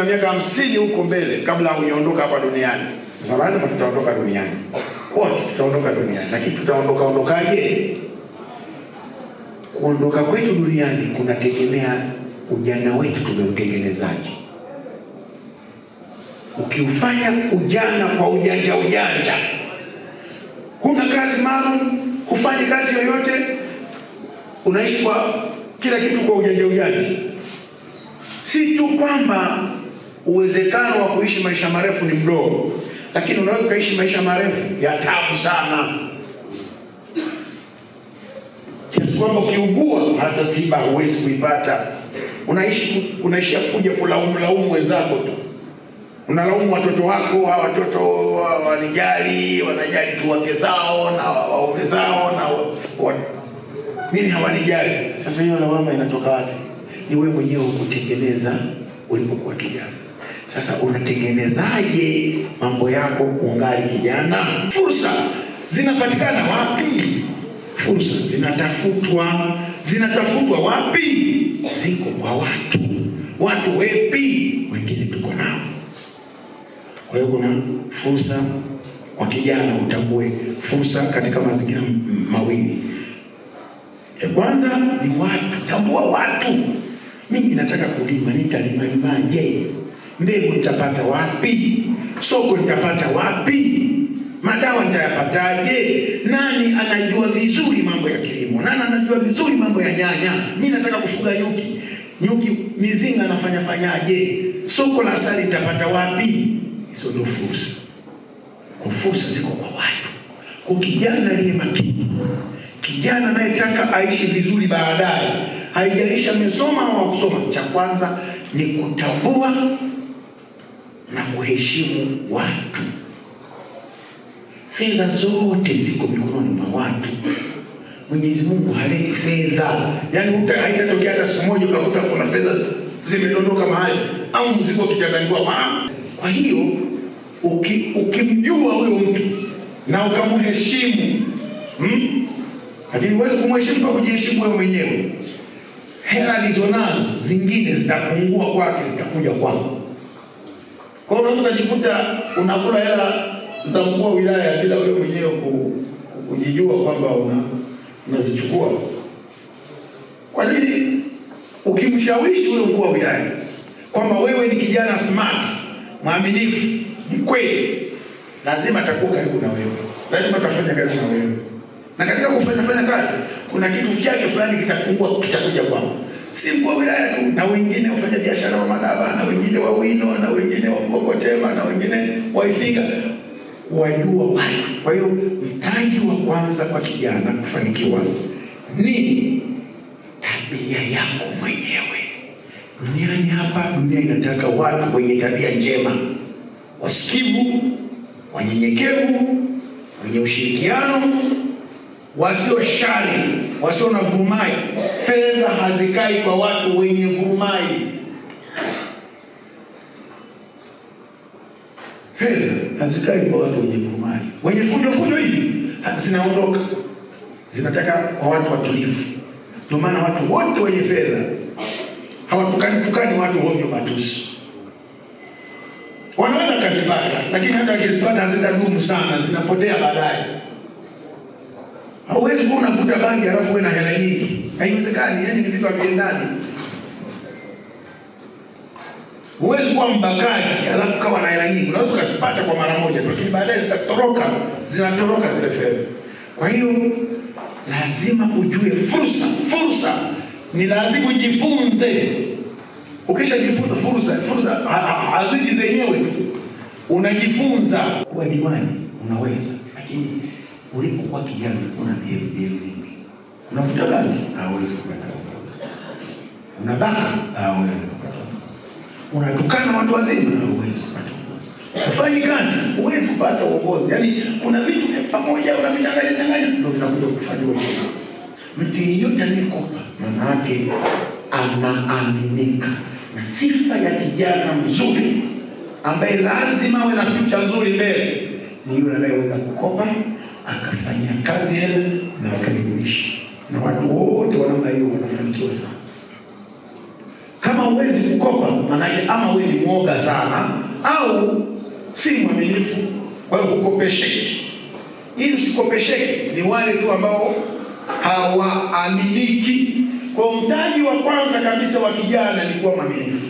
Miaka 50 huko mbele kabla hujaondoka hapa duniani. Sasa lazima tutaondoka duniani. Wote tutaondoka duniani. Lakini ondokaje? Kuondoka kwetu duniani kunategemea ujana wetu tumeutengenezaje. Ukiufanya ujana kwa ujanja, huna kazi maalum, hufanyi kazi yoyote, unaishi kwa kila kitu kwa ujanja. Si tu kwamba uwezekano wa kuishi maisha marefu ni mdogo, lakini unaweza kuishi maisha marefu ya taabu sana. Kiasi kwamba ukiugua hata tiba huwezi kuipata. Unaishia kuja kulaumu wenzako tu. Unalaumu watoto wako, watoto wanijali, wanajali tu wake zao na waume zao na mimi hawanijali. Sasa hiyo lawama inatoka wapi? Ni wewe mwenyewe ukutengeneza ulipokuwa kijana. Sasa unatengenezaje mambo yako ungali kijana? Fursa zinapatikana wapi? Fursa zinatafutwa wapi? Ziko kwa watu wepi wengine tuko nao. Kwa hiyo kuna fursa kwa kijana, utambue fursa katika mazingira mawili. Ya kwanza ni watu, tambua watu. Mimi nataka kulima, nitalimaje? Mbegu nitapata wapi? Soko nitapata wapi? Madawa nitayapataje? Nani anajua vizuri mambo ya kilimo? Nani anajua vizuri mambo ya nyanya? Mimi nataka kufuga nyuki mizinga nafanyaje? Soko la asali nitapata wapi? Hizo ndio fursa. Kwa fursa ziko kwa watu. Kwa kijana aliye makini, kijana anayetaka aishi vizuri baadaye, haijalishi amesoma au kusoma, cha kwanza ni kutambua na kuheshimu watu. Fedha zote ziko mikononi mwa watu. Mwenyezi Mungu haleti fedha. Yaani haitatokea hata siku moja ukakuta kuna fedha zimedondoka mahali au mzigo kitandani kwa maana. Kwa hiyo ukimjua huyo mtu na ukamheshimu, lakini huwezi kumheshimu kwa kujiheshimu wewe mwenyewe. Hela alizonazo zingine zitapungua kwake, zitakuja kwako. Kwa hiyo unaweza kujikuta unakula hela za mkuu wa wilaya bila wewe mwenyewe kujijua kwamba unazichukua. Kwa nini? Ukimshawishi huyo mkuu wa wilaya kwamba wewe ni kijana smart, mwaminifu, mkweli, lazima atakuwa karibu na wewe. Lazima atafanya kazi na wewe. Na katika kufanya kazi kuna kitu chake fulani kitapungua, kitakuja kwako. Si mkuu wa wilaya tu, na wengine wafanya biashara wa Madaba, na wengine wa Wino, na wengine wa Mbogotema, na wengine wa Ifiga, wajua watu. Kwa hiyo mtaji wa kwanza kwa kijana kufanikiwa ni tabia yako mwenyewe. Duniani hapa, dunia inataka watu wenye tabia njema, wasikivu, wanyenyekevu, wenye ushirikiano, wasio shari, wasio na vurumai. Fedha hazikai kwa watu wenye vurumai. Fedha hazikai kwa watu wenye vurumai. Wenye fujo hivi zinaondoka. Zinataka kwa watu watulivu. Ndio maana watu wote wenye fedha hawatukani watu hovyo matusi. Wanaweza kuzipata, lakini hata wakizipata hazitadumu sana, zinapotea baadaye. Hauwezi kuwa unavuta bangi halafu uwe na hela nyingi. Haiwezekani, yani ni vitu haviendani. Huwezi kuwa mbakaji halafu kawa na hela nyingi. Unaweza kuzipata kwa mara moja, lakini baadaye zinatoroka zile fedha. Kwa hiyo lazima ujue fursa ni lazima ujifunze. Ukishajifunza fursa haziji zenyewe tu. Unajifunza. Kwa diwani unaweza, lakini ulipokuwa kijana una vipi? Unavuta bangi, hauwezi kupata uongozi. Unabaka, hauwezi kupata uongozi. Unatukana watu wazima, hauwezi kupata uongozi. Ufanye kazi, huwezi kupata uongozi. Yaani kuna vitu pamoja unavichanganya ndio vinakuja kufanya uongozi. Mtu yeyote anayekupa maana yake anaaminika. Na sifa ya kijana mzuri ambaye lazima awe na future nzuri mbele ni yule anayeweza kukopa, akafanya kazi ile na akarudisha. Na watu wote wa namna hiyo wanafanikiwa sana. Kama huwezi kukopa, manake ama wewe ni mwoga sana au si mwaminifu. Kwa hiyo ukopesheke. Ili usikopesheke ni wale tu ambao hawaaminiki. Kwa mtaji wa kwanza kabisa wa kijana ni kuwa mwaminifu.